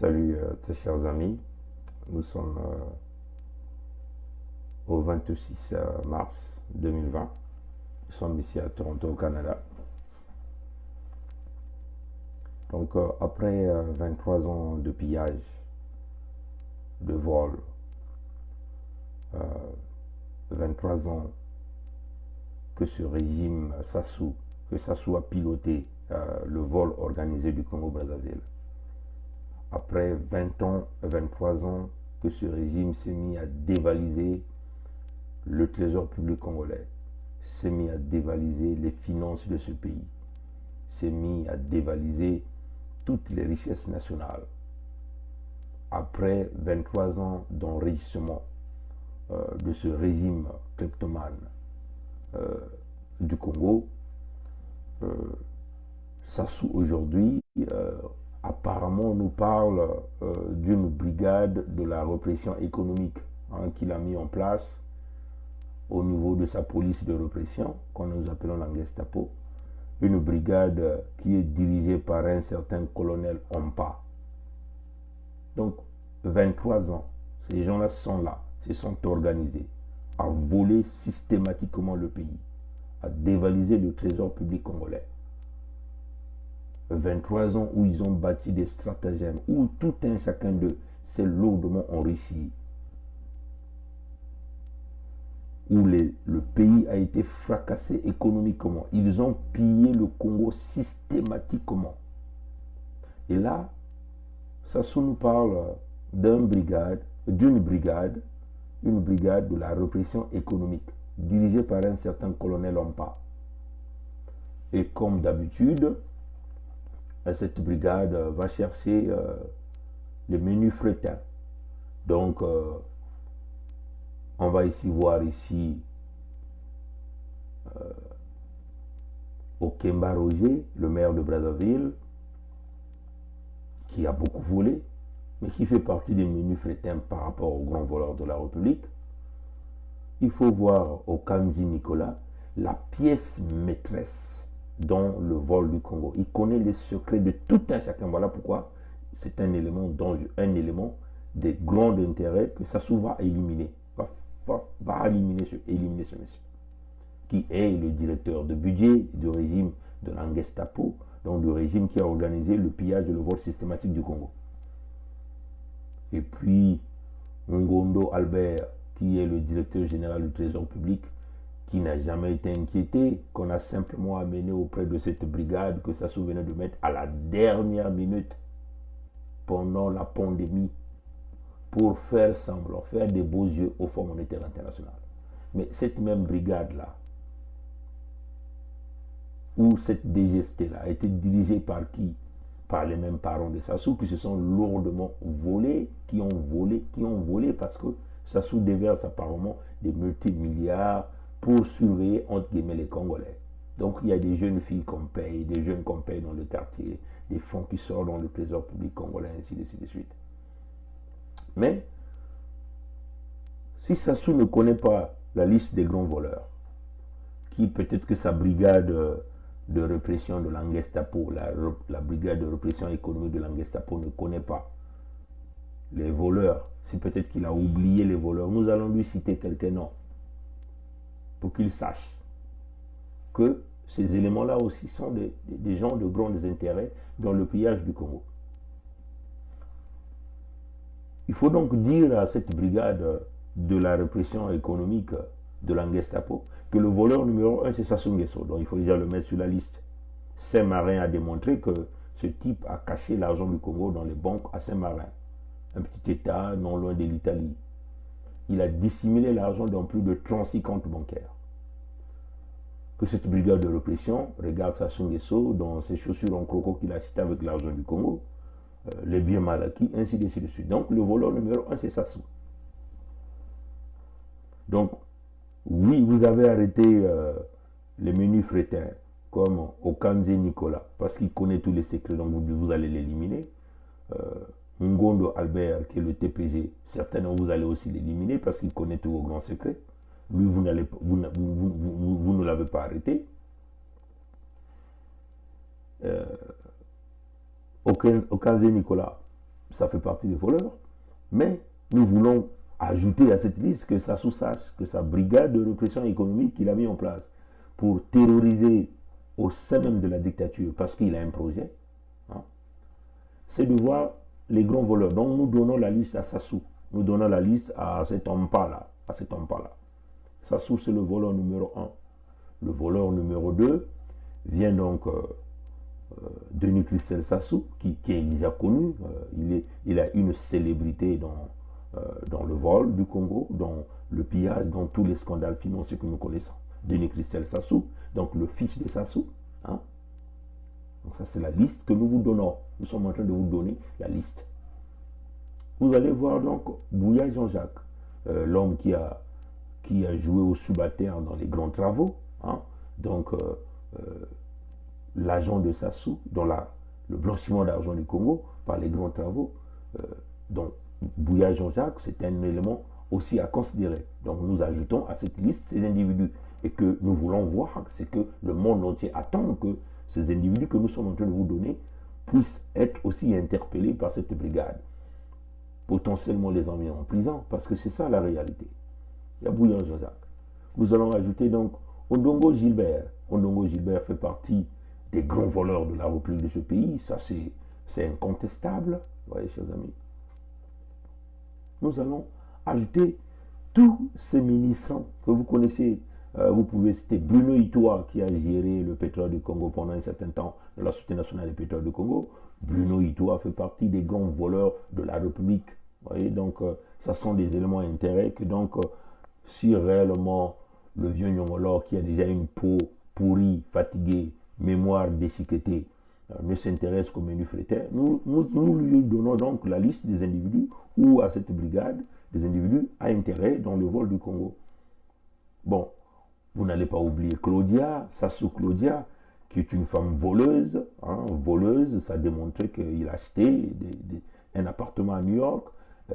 Salut très chers amis, nous sommes au 26 mars 2020, nous sommes ici à Toronto au Canada. Donc après 23 ans de pillage, de vol, 23 ans que ce régime Sassou a piloté le vol organisé du Congo-Brazzaville. Après 20 ans, 23 ans que ce régime s'est mis à dévaliser le trésor public congolais, s'est mis à dévaliser les finances de ce pays, s'est mis à dévaliser toutes les richesses nationales. Après 23 ans d'enrichissement de ce régime kleptomane du Congo, Sassou aujourd'hui apparemment nous parle d'une brigade de la répression économique qu'il a mis en place au niveau de sa police de répression, qu'on nous appelons la Gestapo, une brigade qui est dirigée par un certain colonel Ompa. Donc 23 ans, ces gens-là sont là, se sont organisés à voler systématiquement le pays, à dévaliser le trésor public congolais. 23 ans où ils ont bâti des stratagèmes, où tout un chacun d'eux s'est lourdement enrichi, où le pays a été fracassé économiquement. Ils ont pillé le Congo systématiquement. Et là, Sassou nous parle d'une brigade de la répression économique, dirigée par un certain colonel Ompa. Et comme d'habitude, cette brigade va chercher les menus frétins. Donc, on va ici voir Okemba Roger, le maire de Brazzaville, qui a beaucoup volé, mais qui fait partie des menus frétins par rapport aux grands voleurs de la République. Il faut voir Okanzi Nicolas, la pièce maîtresse dans le vol du Congo. Il connaît les secrets de tout un chacun. Voilà pourquoi c'est un élément de grand intérêt que Sassou va éliminer. Va éliminer ce monsieur, qui est le directeur de budget du régime de la Gestapo, donc du régime qui a organisé le pillage et le vol systématique du Congo. Et puis, Ngondo Albert, qui est le directeur général du Trésor public, qui n'a jamais été inquiété, qu'on a simplement amené auprès de cette brigade que Sassou venait de mettre à la dernière minute pendant la pandémie pour faire semblant, faire des beaux yeux au Fonds monétaire international. Mais cette même brigade-là, ou cette DGST-là, a été dirigée par qui? Par les mêmes parents de Sassou qui se sont lourdement volés, qui ont volé parce que Sassou déverse apparemment des multimilliards pour surveiller entre guillemets les Congolais. Donc il y a des jeunes filles qu'on paye, des jeunes qu'on paye dans le quartier, des fonds qui sortent dans le trésor public congolais, ainsi de suite. Mais si Sassou ne connaît pas la liste des grands voleurs, qui peut-être que sa brigade de répression de la Gestapo, la brigade de répression économique de la Gestapo ne connaît pas les voleurs, si peut-être qu'il a oublié les voleurs, nous allons lui citer quelques noms pour qu'il sache que ces éléments-là aussi sont des gens de grands intérêts dans le pillage du Congo. Il faut donc dire à cette brigade de la répression économique de la Gestapo que le voleur numéro 1 c'est Sassou Nguesso, donc il faut déjà le mettre sur la liste. Saint-Marin a démontré que ce type a caché l'argent du Congo dans les banques à Saint-Marin, un petit état non loin de l'Italie. Il a dissimulé l'argent dans plus de 36 comptes bancaires. Que cette brigade de répression regarde Sassou Nguesso dans ses chaussures en croco qu'il a achetées avec l'argent du Congo, les biens mal acquis, ainsi de suite. Donc le voleur numéro 1 c'est Sassou. Donc oui, vous avez arrêté les menus frétins comme Okanzi Nicolas parce qu'il connaît tous les secrets, donc vous allez l'éliminer. Ngondo Albert qui est le TPG, certainement vous allez aussi l'éliminer parce qu'il connaît tous vos grands secrets. Lui, vous ne l'avez pas arrêté. Okanzi Nicolas, ça fait partie des voleurs. Mais nous voulons ajouter à cette liste que Sassou sache que sa brigade de répression économique qu'il a mis en place pour terroriser au sein même de la dictature, parce qu'il a un projet, hein, c'est de voir les grands voleurs. Donc nous donnons la liste à Sassou, nous donnons la liste à cet homme-là, Sassou, c'est le voleur numéro 1. Le voleur numéro 2 vient donc Denis Christelle Sassou, qui est déjà connu. Il a une célébrité dans le vol du Congo, dans le pillage, dans tous les scandales financiers que nous connaissons. Denis Christelle Sassou, donc le fils de Sassou. Hein? Donc ça, c'est la liste que nous vous donnons. Nous sommes en train de vous donner la liste. Vous allez voir donc Bouya Jean-Jacques, l'homme qui a joué au subalterne dans les grands travaux. Hein? Donc, l'agent de Sassou, dans le blanchiment d'argent du Congo par les grands travaux. Donc, Bouya Jean-Jacques, c'est un élément aussi à considérer. Donc, nous ajoutons à cette liste ces individus. Et que nous voulons voir, c'est que le monde entier attend que ces individus que nous sommes en train de vous donner puissent être aussi interpellés par cette brigade. Potentiellement les emmener en prison, parce que c'est ça la réalité. Il y a Bouya Jean-Jacques. Nous allons ajouter donc Ondongo Gilbert. Ondongo Gilbert fait partie des grands voleurs de la République de ce pays. Ça, c'est incontestable. Vous voyez, chers amis. Nous allons ajouter tous ces ministres que vous connaissez. Vous pouvez citer Bruno Itoa, qui a géré le pétrole du Congo pendant un certain temps de la Société nationale du pétrole du Congo. Bruno Itoa fait partie des grands voleurs de la République. Vous voyez, donc, ça sont des éléments d'intérêt que, donc, si réellement le vieux Nyongolor, qui a déjà une peau pourrie, fatiguée, mémoire déchiquetée, ne s'intéresse qu'au menu frétin, nous lui donnons donc la liste des individus ou à cette brigade des individus à intérêt dans le vol du Congo. Bon, vous n'allez pas oublier Claudia, Sassou Claudia, qui est une femme voleuse. Hein, voleuse, ça a démontré qu'il a acheté un appartement à New York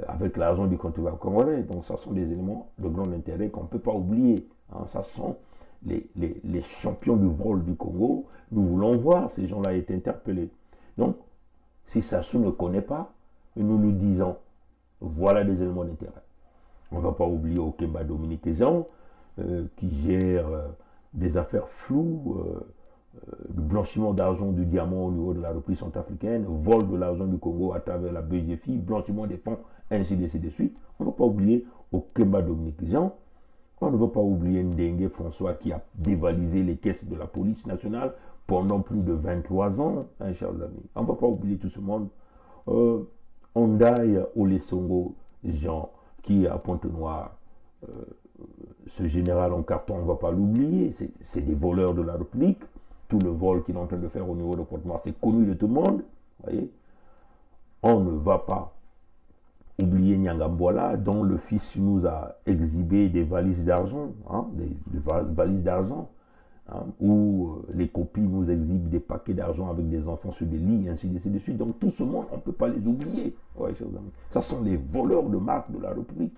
avec l'argent du contribuable congolais. Donc ça sont des éléments de grand intérêt qu'on ne peut pas oublier. Hein, ça sont les champions du vol du Congo. Nous voulons voir ces gens-là être interpellés. Donc, si Sassou ne connaît pas, nous lui disons, voilà des éléments d'intérêt. On ne va pas oublier Okemba Dominique Jean, qui gère des affaires floues, du blanchiment d'argent du diamant au niveau de la République centrafricaine, vol de l'argent du Congo à travers la BGFI, blanchiment des fonds, ainsi de suite. On ne va pas oublier Okemba Dominique Jean. On ne va pas oublier Ndengue François qui a dévalisé les caisses de la police nationale pendant plus de 23 ans, hein, chers amis. On ne va pas oublier tout ce monde. Ondai Olesongo Jean, qui est à Pointe-Noire, ce général en carton, on ne va pas l'oublier. C'est des voleurs de la République. Tout le vol qu'il est en train de faire au niveau de Pointe-Noire, c'est connu de tout le monde. Voyez, on ne va pas oublier Nyangambola, dont le fils nous a exhibé des valises d'argent, hein, des valises d'argent, hein, où les copies nous exhibent des paquets d'argent avec des enfants sur des lits, ainsi de suite. Donc tout ce monde, on ne peut pas les oublier. Ouais, chers amis. Ça sont les voleurs de marque de la République.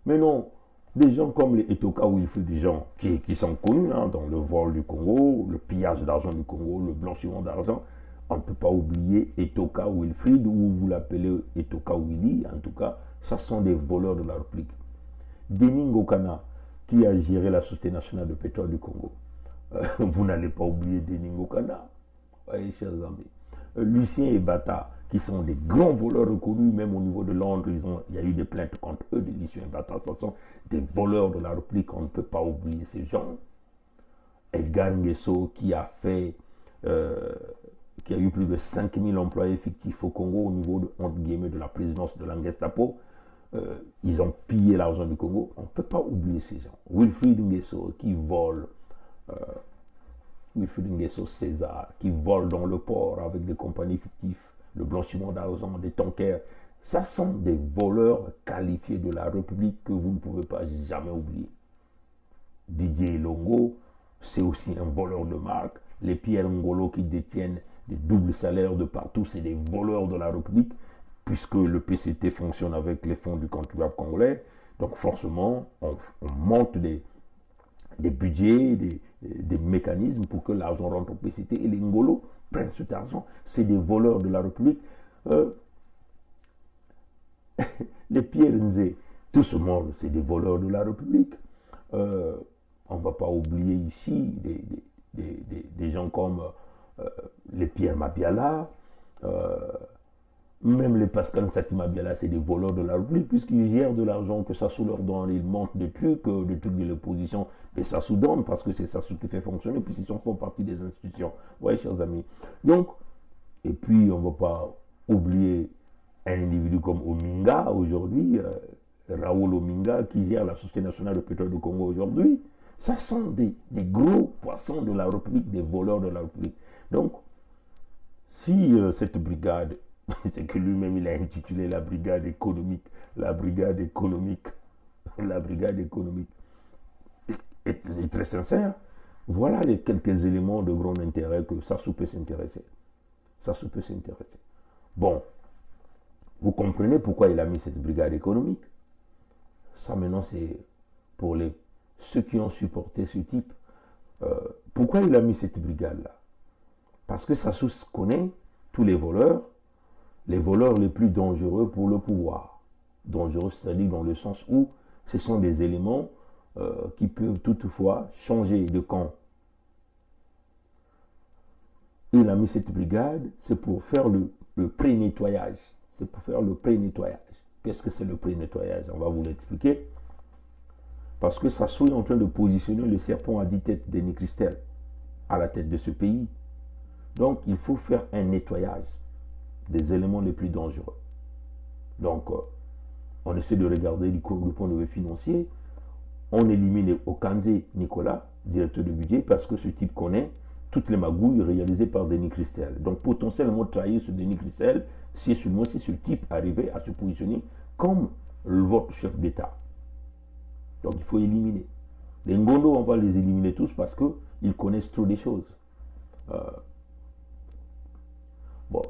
Mais non, des gens comme les Etoka Wilfried, des gens qui sont connus hein, dans le vol du Congo, le pillage d'argent du Congo, le blanchiment d'argent, on ne peut pas oublier Etoka Wilfried, ou vous l'appelez Etoka Willy, en tout cas, ça sont des voleurs de la République. Denis Ngokana, qui a géré la Société nationale de pétrole du Congo. Vous n'allez pas oublier Denis Ngokana, voyez, chers amis. Lucien et Bata, qui sont des grands voleurs reconnus, même au niveau de Londres, il y a eu des plaintes contre eux, de Lucien et Bata, ce sont des voleurs de la République, on ne peut pas oublier ces gens. Edgar Nguesso, qui a eu plus de 5000 employés fictifs au Congo au niveau de la présidence de la Gestapo. Ils ont pillé l'argent du Congo. On ne peut pas oublier ces gens. Wilfried Nguesso qui vole, Wilfried Nguesso César, qui vole dans le port avec des compagnies fictives, le blanchiment d'argent, des tankers. Ça sont des voleurs qualifiés de la République que vous ne pouvez pas jamais oublier. Didier Longo, c'est aussi un voleur de marque. Les Pierre Ngolo qui détiennent des doubles salaires de partout, c'est des voleurs de la République, puisque le PCT fonctionne avec les fonds du contribuable congolais. Donc forcément, on monte des budgets, des mécanismes pour que l'argent rentre au PCT. Et les Ngolo prennent cet argent. C'est des voleurs de la République. les Pierre Nzé, tout ce monde, c'est des voleurs de la République. On ne va pas oublier ici des gens comme les Pierre Mabiala, euh, même les Pascal Nsati Mabiala, c'est des voleurs de la République, puisqu'ils gèrent de l'argent que Sassou leur donne, ils montent des trucs de l'opposition, et Sassou donne, parce que c'est Sassou qui fait fonctionner, puisqu'ils font partie des institutions. Oui, chers amis. Donc, et puis, on ne va pas oublier un individu comme Ominga aujourd'hui, Raoul Ominga, qui gère la Société nationale de pétrole du Congo aujourd'hui. Ça sont des gros poissons de la République, des voleurs de la République. Donc, si cette brigade, c'est que lui-même il a intitulé la brigade économique, la brigade économique, la brigade économique, est très sincère, voilà les quelques éléments de grand intérêt que Sassou peut s'intéresser. Sassou peut s'intéresser. Bon, vous comprenez pourquoi il a mis cette brigade économique. Ça maintenant c'est pour ceux qui ont supporté ce type. Pourquoi il a mis cette brigade-là? Parce que Sassou connaît tous les voleurs les plus dangereux pour le pouvoir. Dangereux, c'est-à-dire dans le sens où ce sont des éléments qui peuvent toutefois changer de camp. Il a mis cette brigade, c'est pour faire le pré-nettoyage. C'est pour faire le pré-nettoyage. Qu'est-ce que c'est le pré-nettoyage? On va vous l'expliquer. Parce que Sassou est en train de positionner le serpent à 10 têtes Denis Christel à la tête de ce pays. Donc, il faut faire un nettoyage des éléments les plus dangereux. Donc, on essaie de regarder du point de vue financier. On élimine Okanze Nicolas, directeur de budget, parce que ce type connaît toutes les magouilles réalisées par Denis Christel. Donc, potentiellement trahir ce Denis Christel si ce type arrivait à se positionner comme votre chef d'État. Donc, il faut éliminer. Les Ngondo, on va les éliminer tous parce qu'ils connaissent trop des choses. Bon.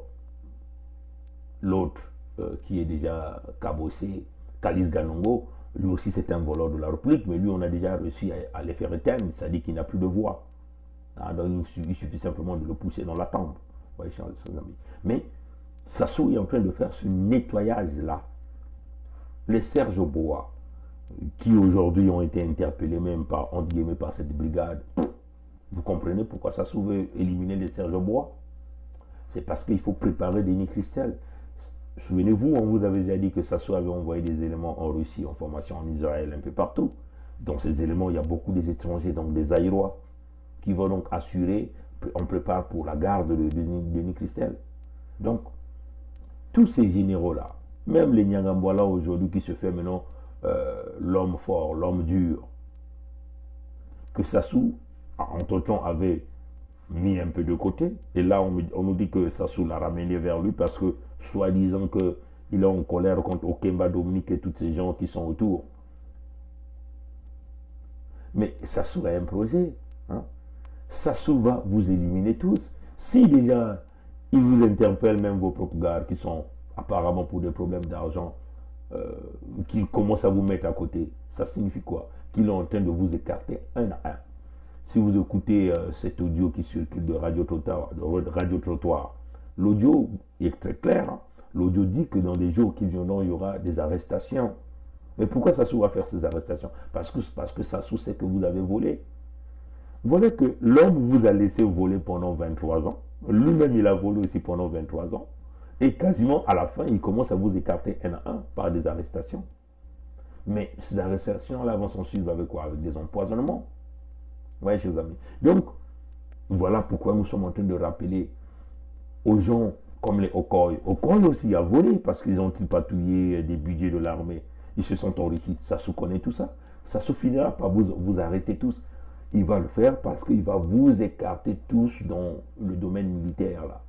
L'autre, qui est déjà cabossé, Kalis Ganongo, lui aussi c'est un voleur de la République, mais lui on a déjà réussi à les faire éteindre, c'est-à-dire qu'il n'a plus de voix. Donc il suffit simplement de le pousser dans la tombe. Ouais, mais Sassou est en train de faire ce nettoyage-là. Les Serge Boa, qui aujourd'hui ont été interpellés même par, entre guillemets, par cette brigade, vous comprenez pourquoi Sassou veut éliminer les Serge Boa? C'est parce qu'il faut préparer Denis Christel. Souvenez-vous, on vous avait déjà dit que Sassou avait envoyé des éléments en Russie, en formation en Israël, un peu partout. Dans ces éléments, il y a beaucoup des étrangers, donc des Aïrois, qui vont donc assurer, on prépare pour la garde de Denis Christel. Donc, tous ces généraux-là, même les Nyangambwala aujourd'hui qui se fait maintenant l'homme fort, l'homme dur, que Sassou, entre-temps, avait mis un peu de côté. Et là, on nous dit que Sassou l'a ramené vers lui parce que, soi-disant qu'il est en colère contre Okemba Dominique et tous ces gens qui sont autour. Mais Sassou a un projet. Hein? Sassou va vous éliminer tous. Si déjà, il vous interpelle même vos propres gars qui sont apparemment pour des problèmes d'argent, qu'il commence à vous mettre à côté, ça signifie quoi? Qu'il est en train de vous écarter un à un. Si vous écoutez cet audio qui circule de Radio Trottoir, l'audio est très clair. Hein? L'audio dit que dans les jours qui viendront, il y aura des arrestations. Mais pourquoi Sassou va faire ces arrestations? Parce que Sassou sait que vous avez volé. Voilà que l'homme vous a laissé voler pendant 23 ans. Lui-même, il a volé aussi pendant 23 ans. Et quasiment à la fin, il commence à vous écarter un à un par des arrestations. Mais ces arrestations-là vont s'en suivre avec quoi? Avec des empoisonnements. Oui, chers amis. Donc, voilà pourquoi nous sommes en train de rappeler aux gens comme les Okoy. Okoy aussi a volé parce qu'ils ont tripatouillé des budgets de l'armée. Ils se sont enrichis. Sassou connaît tout ça. Sassou finira par vous arrêter tous. Il va le faire parce qu'il va vous écarter tous dans le domaine militaire là.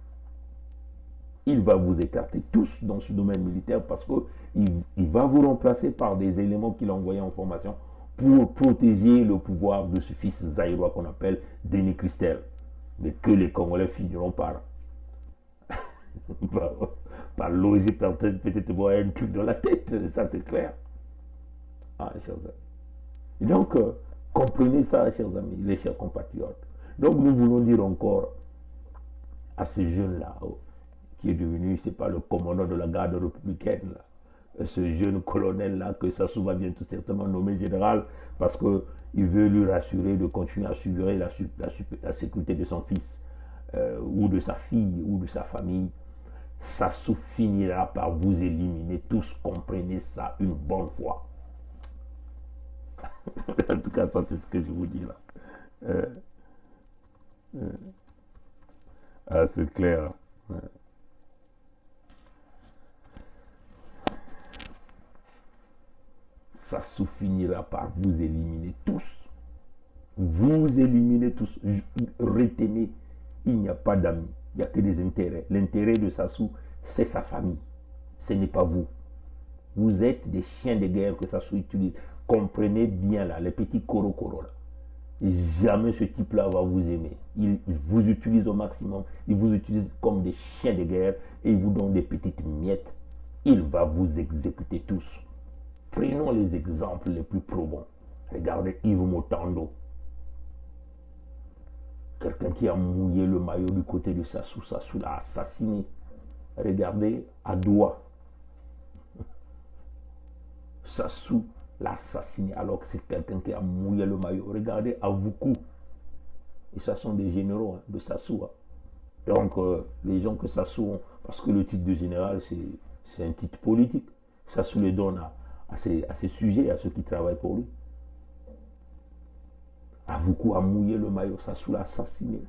Il va vous écarter tous dans ce domaine militaire parce qu'il va vous remplacer par des éléments qu'il a envoyés en formation pour protéger le pouvoir de ce fils zaïrois qu'on appelle Denis Christel. Mais que les Congolais finiront par loger peut-être voir un truc dans la tête, ça c'est clair. Ah, chers amis. Et donc, comprenez ça, chers amis, les chers compatriotes. Donc, nous voulons dire encore à ces jeunes-là, qui est devenu, c'est pas le commandant de la garde républicaine, là, ce jeune colonel-là, que Sassou va bientôt certainement nommer général, parce qu'il veut lui rassurer de continuer à assurer la sécurité de son fils, ou de sa fille, ou de sa famille. Sassou finira par vous éliminer tous, comprenez ça une bonne fois. En tout cas, ça c'est ce que je vous dis là. Ah, c'est clair. Sassou finira par vous éliminer tous. Vous éliminez tous. Retenez, il n'y a pas d'amis, il n'y a que des intérêts. L'intérêt de Sassou, c'est sa famille. Ce n'est pas vous. Vous êtes des chiens de guerre que Sassou utilise. Comprenez bien là, les petits coro là. Jamais ce type-là va vous aimer. Il vous utilise au maximum. Il vous utilise comme des chiens de guerre et il vous donne des petites miettes. Il va vous exécuter tous. Prenons les exemples les plus probants. Regardez Yves Motando. Quelqu'un qui a mouillé le maillot du côté de Sassou. Sassou l'a assassiné. Regardez Adoua. Sassou l'a assassiné alors que c'est quelqu'un qui a mouillé le maillot. Regardez Avoukou. Et ça sont des généraux de Sassou. Donc les gens que Sassou ont, parce que le titre de général c'est un titre politique. Sassou le donne à ses sujets, à ceux qui travaillent pour lui. Avoukou a mouillé le maillot, Sassou l'a assassiné.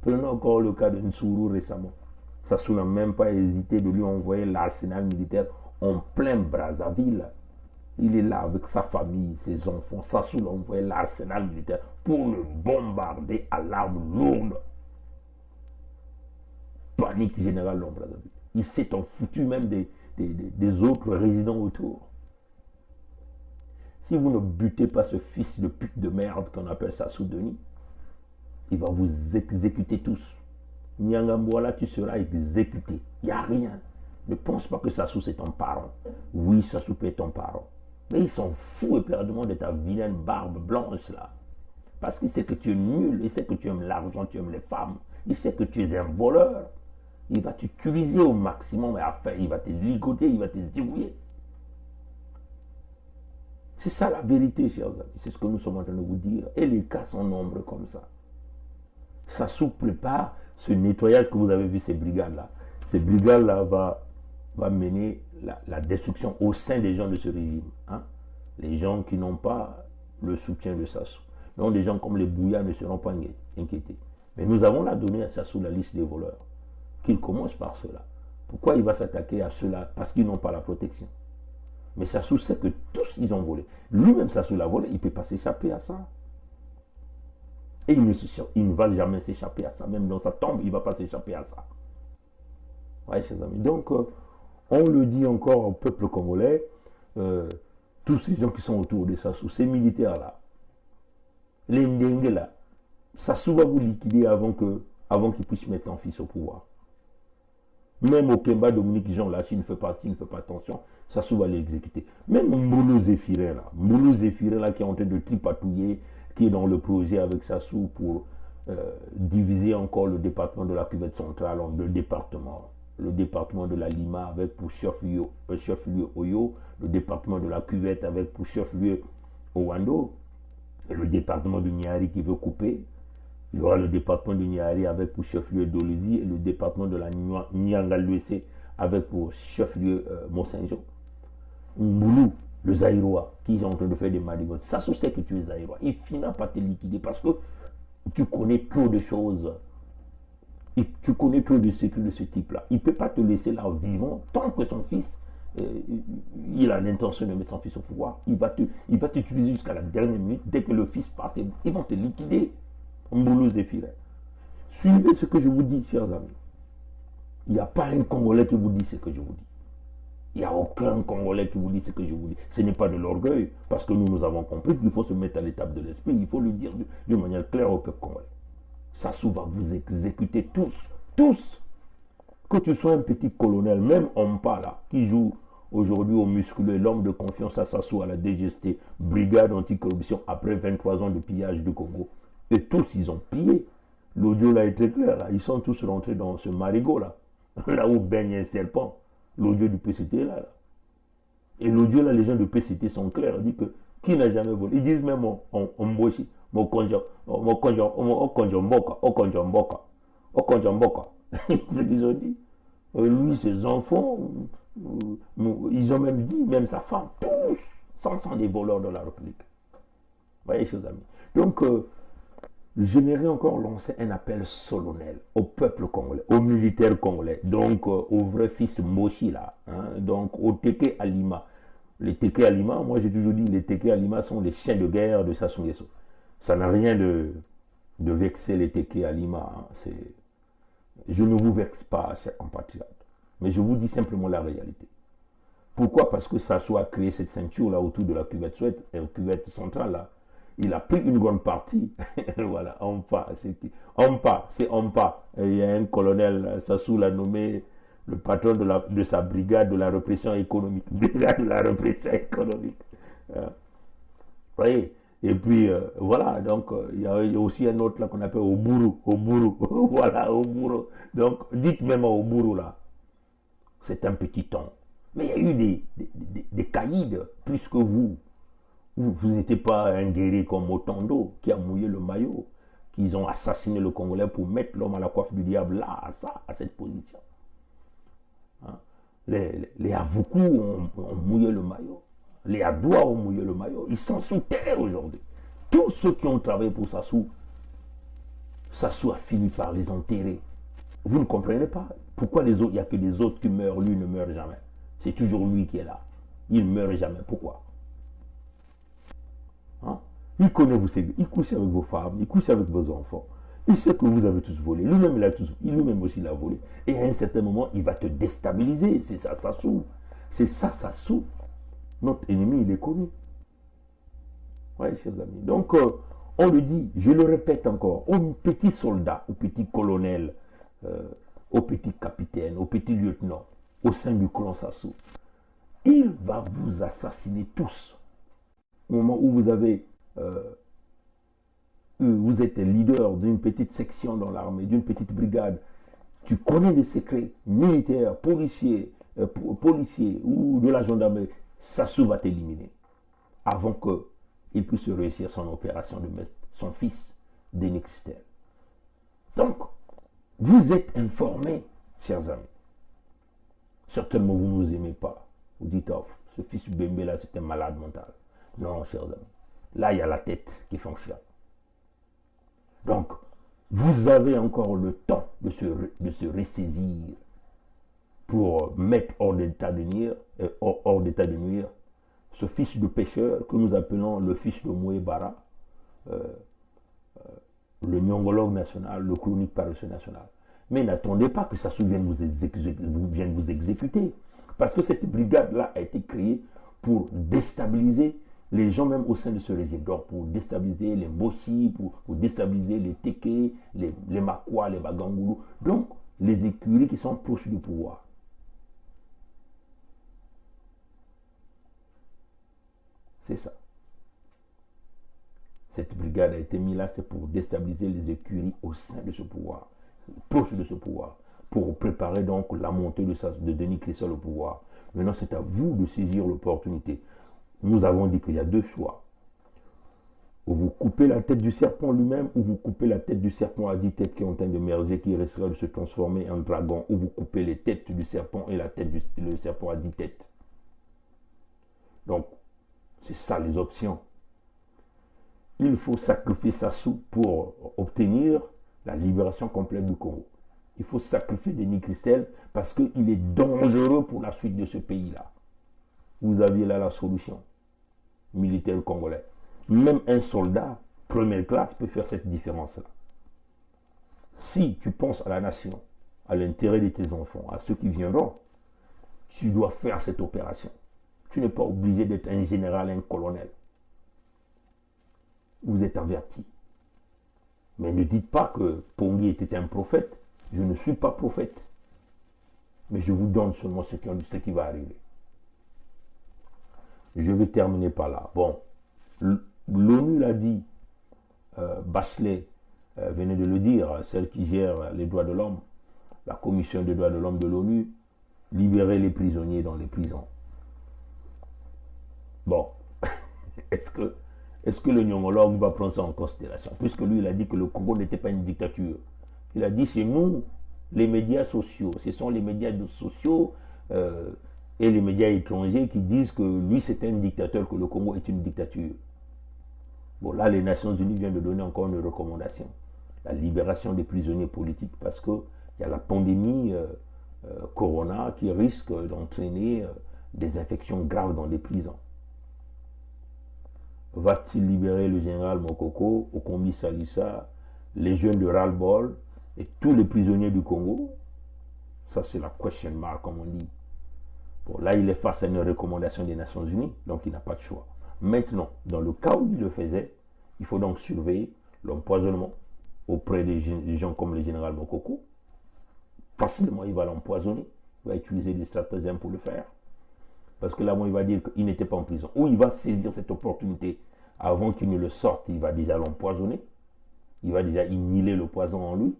Prenons encore le cas de Ntsuru récemment. Sassou n'a même pas hésité de lui envoyer l'arsenal militaire en plein Brazzaville. Il est là avec sa famille, ses enfants. Sassou l'a envoyé l'arsenal militaire pour le bombarder à l'arme lourde. Panique générale dans Brazzaville. Il s'est en foutu même des autres résidents autour. Si vous ne butez pas ce fils de pute de merde qu'on appelle Sassou Denis, il va vous exécuter tous. Nyangambouala, tu seras exécuté. Il n'y a rien. Ne pense pas que Sassou c'est ton parent. Oui, Sassou peut être ton parent. Mais il s'en fout éperdument de ta vilaine barbe blanche là. Parce qu'il sait que tu es nul, il sait que tu aimes l'argent, tu aimes les femmes. Il sait que tu es un voleur. Il va t'utiliser au maximum et après il va te ligoter, il va te débrouiller. C'est ça la vérité, chers amis. C'est ce que nous sommes en train de vous dire. Et les cas sont nombreux comme ça. Sassou prépare ce nettoyage que vous avez vu, ces brigades-là. Ces brigades-là va mener la destruction au sein des gens de ce régime. Hein? Les gens qui n'ont pas le soutien de Sassou. Donc les gens comme les Bouya ne seront pas inquiétés. Mais nous avons là donné à Sassou la liste des voleurs. Qu'il commence par cela. Pourquoi il va s'attaquer à ceux-là? Parce qu'ils n'ont pas la protection. Mais Sassou sait que tous ils ont volé. Lui-même Sassou l'a volé, il ne peut pas s'échapper à ça. Et il ne va jamais s'échapper à ça. Même dans sa tombe, il ne va pas s'échapper à ça. Oui, chers amis. Donc, on le dit encore au peuple congolais, tous ces gens qui sont autour de Sassou, ces militaires-là, les Ndenge là, Sassou va vous liquider avant qu'il puisse mettre son fils au pouvoir. Même au Kemba Dominique Jean là, s'il ne fait pas attention, Sassou va l'exécuter. Même Mboulou Zéphirin là qui est en train de tripatouiller, qui est dans le projet avec Sassou pour diviser encore le département de la cuvette centrale en deux départements. Le département de la Lima avec pour chef-lieu Oyo, le département de la cuvette avec pour chef-lieu Owando, et le département de Niari qui veut couper. Il y aura le département de Niari avec pour chef-lieu Dolizi et le département de la Nyangaluese avec pour chef-lieu Monsenjo. Mboulou, le Zaïrois, qui est en train de faire des manigances. Sassou sait que tu es Zaïrois. Il finira par te liquider parce que tu connais trop de choses. Et tu connais trop de secrets de ce type-là. Il ne peut pas te laisser là vivant tant que son fils, il a l'intention de mettre son fils au pouvoir. Il va t'utiliser jusqu'à la dernière minute. Dès que le fils part, ils vont te liquider. Mboulou Zéphirin. Suivez ce que je vous dis, chers amis. Il n'y a pas un Congolais qui vous dit ce que je vous dis. Il n'y a aucun Congolais qui vous dit ce que je vous dis. Ce n'est pas de l'orgueil, parce que nous avons compris qu'il faut se mettre à l'étape de l'esprit. Il faut le dire d'une manière claire au peuple congolais. Sassou va vous exécuter tous. Que tu sois un petit colonel, même Ompa là, qui joue aujourd'hui au musculeux, l'homme de confiance à Sassou à la DGST, brigade anticorruption, après 23 ans de pillage du Congo. Et tous, ils ont pillé. L'audio là est très clair. Là. Ils sont tous rentrés dans ce marigot là. Là où baigne un serpent. L'audio du PCT là. Et l'audio, là, les gens de PCT sont clairs. Ils disent que qui n'a jamais volé? Ils disent même en Mboshi, mon conjoint, c'est ce qu'ils ont dit. Lui, ses enfants, ils ont même dit, même sa femme, tous sont des voleurs de la République. Vous voyez, chers amis. Donc, j'aimerais encore lancer un appel solennel au peuple congolais, aux militaires congolais, donc aux vrais fils Moshi là, hein, donc aux Teke Alima. Les Teke Alima, moi j'ai toujours dit, les Teke Alima sont les chiens de guerre de Sassou Nguesso. Ça n'a rien de vexer les Teke Alima. Hein, je ne vous vexe pas, chers compatriotes, mais je vous dis simplement la réalité. Pourquoi? Parce que Sassou a créé cette ceinture là autour de la cuvette Suède et la cuvette centrale là. Il a pris une grande partie. Voilà, Ompa, c'est Ompa. Et il y a un colonel, Sassou l'a nommé le patron de sa brigade de la répression économique. Brigade de la répression économique. Vous voyez? Et puis, voilà, donc, il y a aussi un autre là qu'on appelle Oburu. Oburu. Voilà, Oburu. Donc, dites même à Oburu là, c'est un petit ton. Mais il y a eu des caïds plus que vous. Vous n'étiez pas un guerrier comme Motondo qui a mouillé le maillot, qu'ils ont assassiné le Congolais pour mettre l'homme à la coiffe du diable là, à cette position. Hein? Les Avoukou ont mouillé le maillot. Les Adoua ont mouillé le maillot. Ils sont sous terre aujourd'hui. Tous ceux qui ont travaillé pour Sassou, Sassou a fini par les enterrer. Vous ne comprenez pas pourquoi les autres, il n'y a que des autres qui meurent, lui ne meurt jamais. C'est toujours lui qui est là. Il ne meurt jamais. Pourquoi? Hein? Il connaît vous, il couche avec vos femmes, il couche avec vos enfants. Il sait que vous avez tous volé. Lui-même, lui-même aussi, il a volé. Et à un certain moment, il va te déstabiliser. C'est ça, Sassou. C'est ça, Sassou. Notre ennemi, il est connu. Oui, chers amis. Donc, on le dit, je le répète encore, aux petits soldats, aux petits colonels, aux petits capitaines, aux petits lieutenants, au sein du clan Sassou, il va vous assassiner tous. Au moment où vous êtes leader d'une petite section dans l'armée, d'une petite brigade, tu connais les secrets militaires, policiers ou de la gendarmerie, Sassou va t'éliminer avant qu'il puisse réussir son opération de mettre son fils, Denis Christel. Donc, vous êtes informés, chers amis. Certainement, vous ne nous aimez pas. Vous dites, oh, ce fils Bembe là, c'est un malade mental. Non, chers amis. Là, il y a la tête qui fonctionne. Donc, vous avez encore le temps de se ressaisir pour mettre hors d'état de nuire ce fils de pécheur que nous appelons le fils de Mouébara, le nyongologue national, le chronique paresseux national. Mais n'attendez pas que ça vienne vous exécuter. Parce que cette brigade-là a été créée pour déstabiliser les gens même au sein de ce régime. Donc pour déstabiliser les Moshi, pour déstabiliser les Teke, les Makwa, les Bagangulu. Donc les écuries qui sont proches du pouvoir. C'est ça. Cette brigade a été mise là, c'est pour déstabiliser les écuries au sein de ce pouvoir, proche de ce pouvoir, pour préparer donc la montée de Denis Christel au pouvoir. Maintenant, c'est à vous de saisir l'opportunité. Nous avons dit qu'il y a deux choix. Ou vous coupez la tête du serpent lui-même, ou vous coupez la tête du serpent à 10 têtes qui est en train d'émerger, qui risquera de se transformer en dragon, ou vous coupez les têtes du serpent et la tête du serpent à 10 têtes. Donc, c'est ça les options. Il faut sacrifier Sassou pour obtenir la libération complète du Congo. Il faut sacrifier Denis Christel parce qu'il est dangereux pour la suite de ce pays-là. Vous aviez là la solution. Militaire congolais. Même un soldat, première classe, peut faire cette différence-là. Si tu penses à la nation, à l'intérêt de tes enfants, à ceux qui viendront, tu dois faire cette opération. Tu n'es pas obligé d'être un général, un colonel. Vous êtes avertis. Mais ne dites pas que Pongi était un prophète. Je ne suis pas prophète. Mais je vous donne seulement ce qui va arriver. Je vais terminer par là. Bon, l'ONU l'a dit, Bachelet venait de le dire, celle qui gère les droits de l'homme, la commission des droits de l'homme de l'ONU, libérer les prisonniers dans les prisons. Bon, est-ce que, est-ce que le Nyongologue va prendre ça en considération? Puisque lui, il a dit que le Congo n'était pas une dictature. Il a dit, c'est nous, les médias sociaux. Ce sont les médias sociaux et les médias étrangers qui disent que lui, c'est un dictateur, que le Congo est une dictature. Bon, là, les Nations Unies viennent de donner encore une recommandation. La libération des prisonniers politiques parce qu'il y a la pandémie Corona qui risque d'entraîner des infections graves dans les prisons. Va-t-il libérer le général Mokoko, Okombi Salissa, les jeunes de Ras-le-Bol et tous les prisonniers du Congo? Ça, c'est la question mark, comme on dit. Bon, là, il est face à une recommandation des Nations Unies, donc il n'a pas de choix. Maintenant, dans le cas où il le faisait, il faut donc surveiller l'empoisonnement auprès des gens comme le général Mokoko. Facilement, il va l'empoisonner. Il va utiliser des stratagèmes pour le faire. Parce que là, bon, il va dire qu'il n'était pas en prison. Ou il va saisir cette opportunité avant qu'il ne le sorte. Il va déjà l'empoisonner. Il va déjà inhaler le poison en lui.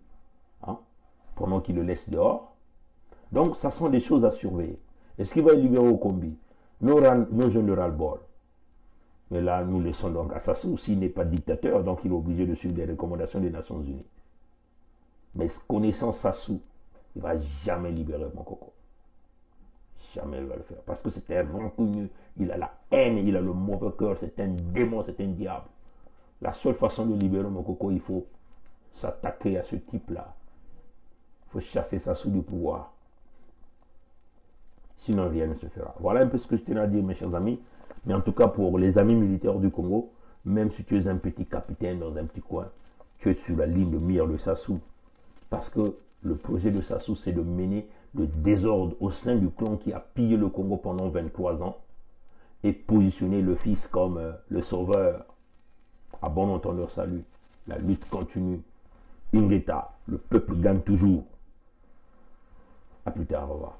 Hein, pendant qu'il le laisse dehors. Donc, ça sont des choses à surveiller. Est-ce qu'il va libérer Okombi? Nos jeunes de Ras-le-Bol. Mais là, nous laissons donc à Sassou. S'il n'est pas dictateur, donc il est obligé de suivre les recommandations des Nations Unies. Mais connaissant Sassou, il ne va jamais libérer Mokoko. Jamais il va le faire. Parce que c'est un rancunier. Il a la haine, il a le mauvais cœur. C'est un démon, c'est un diable. La seule façon de libérer Mokoko, il faut s'attaquer à ce type-là. Il faut chasser Sassou du pouvoir. Sinon, rien ne se fera. Voilà un peu ce que je tenais à dire, mes chers amis. Mais en tout cas, pour les amis militaires du Congo, même si tu es un petit capitaine dans un petit coin, tu es sur la ligne de mire de Sassou. Parce que le projet de Sassou, c'est de mener le désordre au sein du clan qui a pillé le Congo pendant 23 ans et positionner le fils comme le sauveur. À bon entendeur, salut. La lutte continue. Ingeta, le peuple gagne toujours. À plus tard, au revoir.